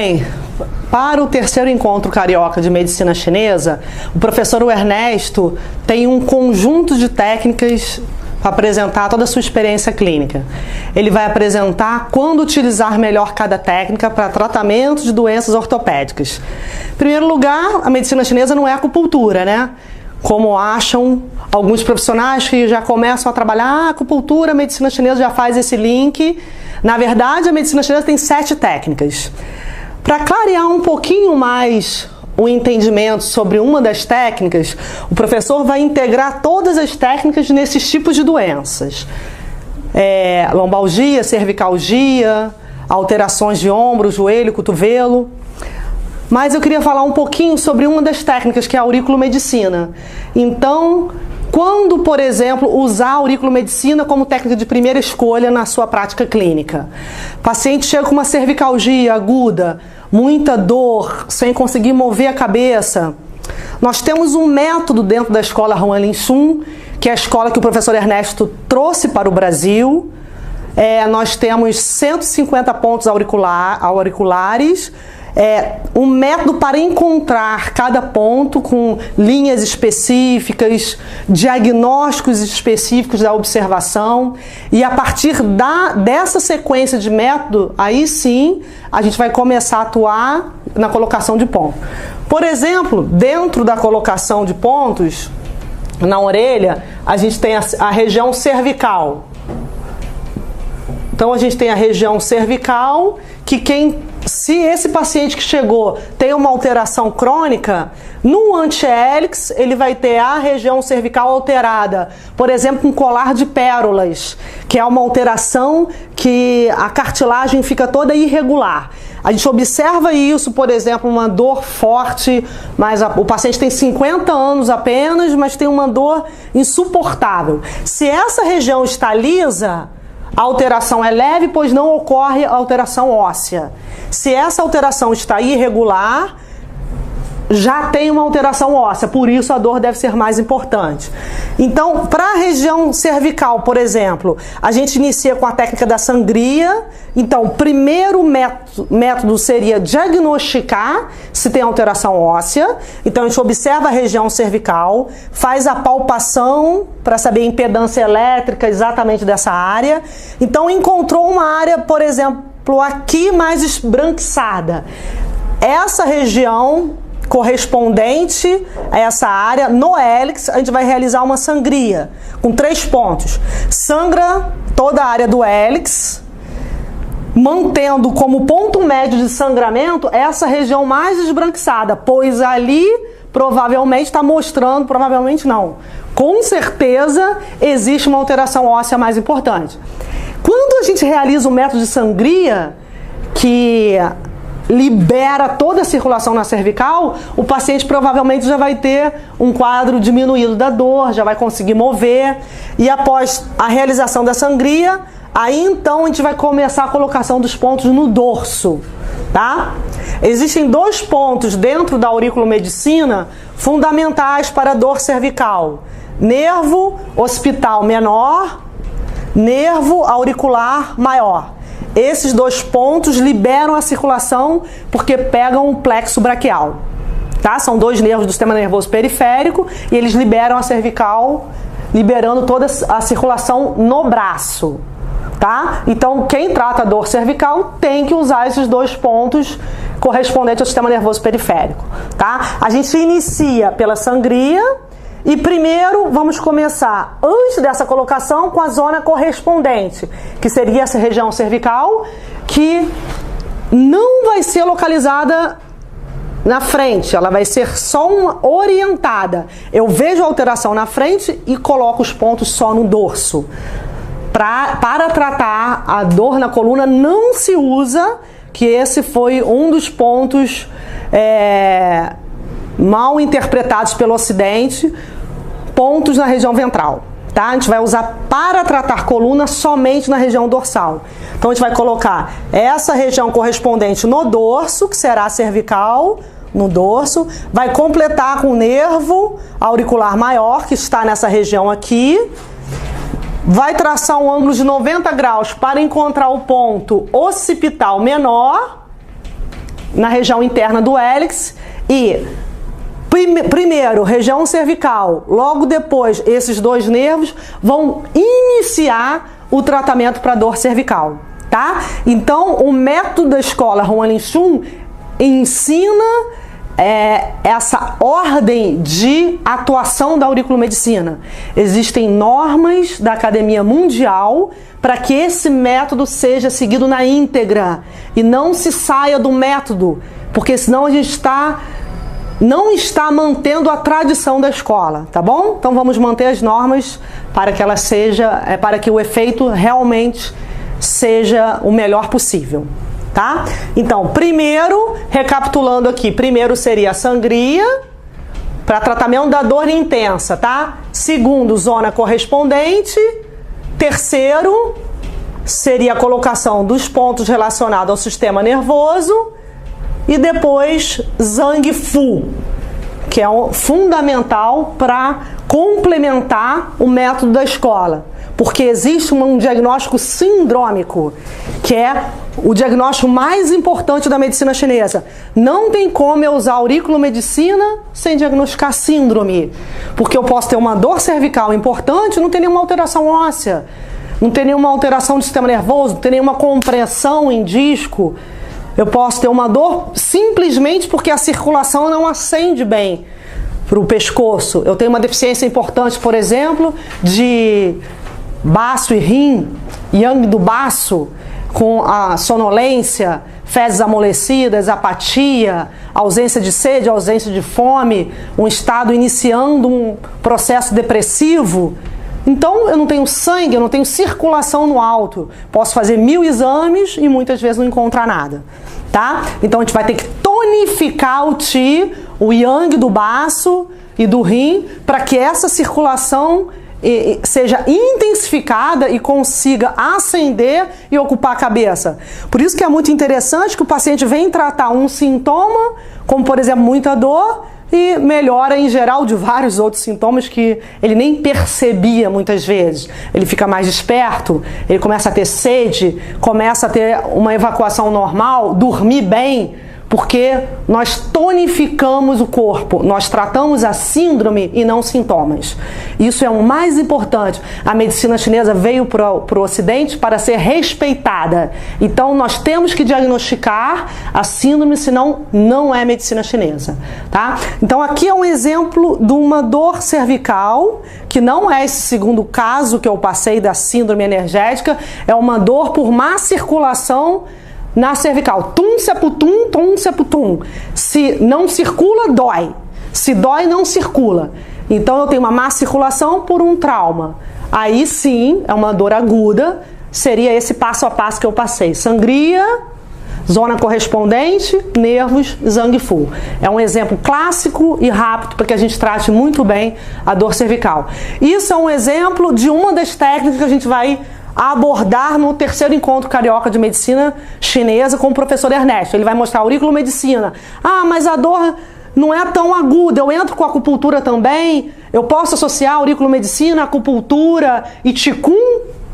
Bem, para o terceiro encontro carioca de medicina chinesa, o professor Ernesto tem um conjunto de técnicas para apresentar toda a sua experiência clínica. Ele vai apresentar quando utilizar melhor cada técnica para tratamento de doenças ortopédicas. Em primeiro lugar, a medicina chinesa não é acupuntura, né? Como acham alguns profissionais que já começam a trabalhar acupuntura, a medicina chinesa já faz esse link. Na verdade, a medicina chinesa tem 7 técnicas. Para clarear um pouquinho mais o entendimento sobre uma das técnicas, o professor vai integrar todas as técnicas nesses tipos de doenças. Lombalgia, cervicalgia, alterações de ombro, joelho, cotovelo. Mas eu queria falar um pouquinho sobre uma das técnicas, que é a auriculomedicina. Então, quando, por exemplo, usar a auriculomedicina como técnica de primeira escolha na sua prática clínica? O paciente chega com uma cervicalgia aguda, muita dor, sem conseguir mover a cabeça. Nós temos um método dentro da escola Huanlin Shun, que é a escola que o professor Ernesto trouxe para o Brasil. Nós temos 150 pontos auriculares, um método para encontrar cada ponto com linhas específicas, diagnósticos específicos da observação, e a partir dessa sequência de método, aí sim a gente vai começar a atuar na colocação de ponto. Por exemplo, dentro da colocação de pontos na orelha, a gente tem a região cervical. Então a gente tem a região cervical, que se esse paciente que chegou tem uma alteração crônica, no anti-hélix ele vai ter a região cervical alterada, por exemplo, com colar de pérolas, que é uma alteração que a cartilagem fica toda irregular. A gente observa isso, por exemplo, uma dor forte, mas o paciente tem 50 anos apenas, mas tem uma dor insuportável. Se essa região está lisa, a alteração é leve, pois não ocorre alteração óssea. Se essa alteração está irregular, já tem uma alteração óssea, por isso a dor deve ser mais importante. Então, para a região cervical, por exemplo, a gente inicia com a técnica da sangria. Então, o primeiro método seria diagnosticar se tem alteração óssea. Então, a gente observa a região cervical, faz a palpação para saber a impedância elétrica exatamente dessa área. Então, encontrou uma área, por exemplo, aqui mais esbranquiçada. Essa região correspondente a essa área, no hélix, a gente vai realizar uma sangria com 3 pontos. Sangra toda a área do hélix, mantendo como ponto médio de sangramento essa região mais esbranquiçada, pois ali provavelmente está mostrando, provavelmente não, com certeza existe uma alteração óssea mais importante. Quando a gente realiza o método de sangria, que libera toda a circulação na cervical, o paciente provavelmente já vai ter um quadro diminuído da dor, já vai conseguir mover, e após a realização da sangria, aí então a gente vai começar a colocação dos pontos no dorso, tá? Existem 2 pontos dentro da auriculomedicina fundamentais para a dor cervical: nervo occipital menor, nervo auricular maior. Esses 2 pontos liberam a circulação porque pegam o plexo braquial, tá? São 2 nervos do sistema nervoso periférico e eles liberam a cervical, liberando toda a circulação no braço, tá? Então, quem trata a dor cervical tem que usar esses 2 pontos correspondentes ao sistema nervoso periférico, tá? A gente inicia pela sangria. E primeiro vamos começar, antes dessa colocação, com a zona correspondente, que seria essa região cervical, que não vai ser localizada na frente, ela vai ser só uma orientada. Eu vejo a alteração na frente e coloco os pontos só no dorso. Para tratar a dor na coluna não se usa, que esse foi um dos pontos mal interpretados pelo Ocidente, pontos na região ventral, tá? A gente vai usar para tratar coluna somente na região dorsal. Então a gente vai colocar essa região correspondente no dorso, que será a cervical, no dorso, vai completar com o nervo auricular maior, que está nessa região aqui, vai traçar um ângulo de 90 graus para encontrar o ponto occipital menor, na região interna do hélix e primeiro região cervical, logo depois esses dois nervos vão iniciar o tratamento para dor cervical, tá? Então o método da escola Ruan Chun ensina essa ordem de atuação da auriculomedicina. Existem normas da Academia Mundial para que esse método seja seguido na íntegra e não se saia do método, porque senão a gente não está mantendo a tradição da escola, tá bom? Então vamos manter as normas para que ela para que o efeito realmente seja o melhor possível. Tá? Então, primeiro, recapitulando aqui, primeiro seria a sangria para tratamento da dor intensa, tá? Segundo, zona correspondente. Terceiro, seria a colocação dos pontos relacionados ao sistema nervoso. E depois, Zhang Fu, que é fundamental para complementar o método da escola. Porque existe um diagnóstico sindrômico, que é o diagnóstico mais importante da medicina chinesa. Não tem como eu usar auriculomedicina sem diagnosticar síndrome. Porque eu posso ter uma dor cervical importante e não ter nenhuma alteração óssea, não ter nenhuma alteração do sistema nervoso, não ter nenhuma compressão em disco. Eu posso ter uma dor simplesmente porque a circulação não ascende bem para o pescoço. Eu tenho uma deficiência importante, por exemplo, de baço e rim, yang do baço, com a sonolência, fezes amolecidas, apatia, ausência de sede, ausência de fome, um estado iniciando um processo depressivo. Então eu não tenho sangue, eu não tenho circulação no alto. Posso fazer 1000 exames e muitas vezes não encontrar nada, tá? Então a gente vai ter que tonificar o Qi, o yang do baço e do rim, para que essa circulação seja intensificada e consiga ascender e ocupar a cabeça. Por isso que é muito interessante que o paciente vem tratar um sintoma, como por exemplo muita dor, e melhora em geral de vários outros sintomas que ele nem percebia muitas vezes. Ele fica mais desperto, ele começa a ter sede, começa a ter uma evacuação normal, dormir bem, porque nós tonificamos o corpo, nós tratamos a síndrome e não sintomas. Isso é o mais importante. A medicina chinesa veio para o Ocidente para ser respeitada. Então nós temos que diagnosticar a síndrome, senão não é medicina chinesa, tá? Então aqui é um exemplo de uma dor cervical, que não é esse segundo caso que eu passei da síndrome energética, é uma dor por má circulação na cervical. Tum, seputum, tum, seputum. Se não circula, dói. Se dói, não circula. Então eu tenho uma má circulação por um trauma. Aí sim, é uma dor aguda. Seria esse passo a passo que eu passei. Sangria, zona correspondente, nervos, Zhang Fu. É um exemplo clássico e rápido para que a gente trate muito bem a dor cervical. Isso é um exemplo de uma das técnicas que a gente vai abordar no terceiro encontro carioca de medicina chinesa com o professor Ernesto. Ele vai mostrar auriculomedicina. Ah, mas a dor não é tão aguda, eu entro com acupuntura também, eu posso associar auriculomedicina, acupuntura e Qigong?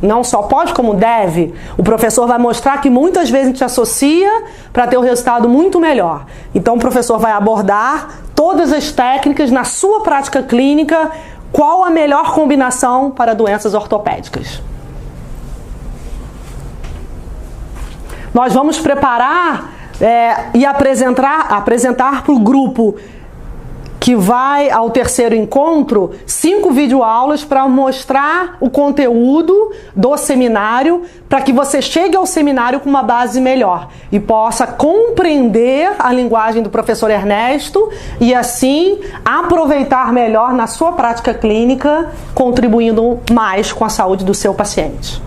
Não só pode, como deve. O professor vai mostrar que muitas vezes a gente associa para ter um resultado muito melhor. Então o professor vai abordar todas as técnicas na sua prática clínica, qual a melhor combinação para doenças ortopédicas. Nós vamos preparar e apresentar para o grupo que vai ao terceiro encontro 5 videoaulas para mostrar o conteúdo do seminário, para que você chegue ao seminário com uma base melhor e possa compreender a linguagem do professor Ernesto e assim aproveitar melhor na sua prática clínica, contribuindo mais com a saúde do seu paciente.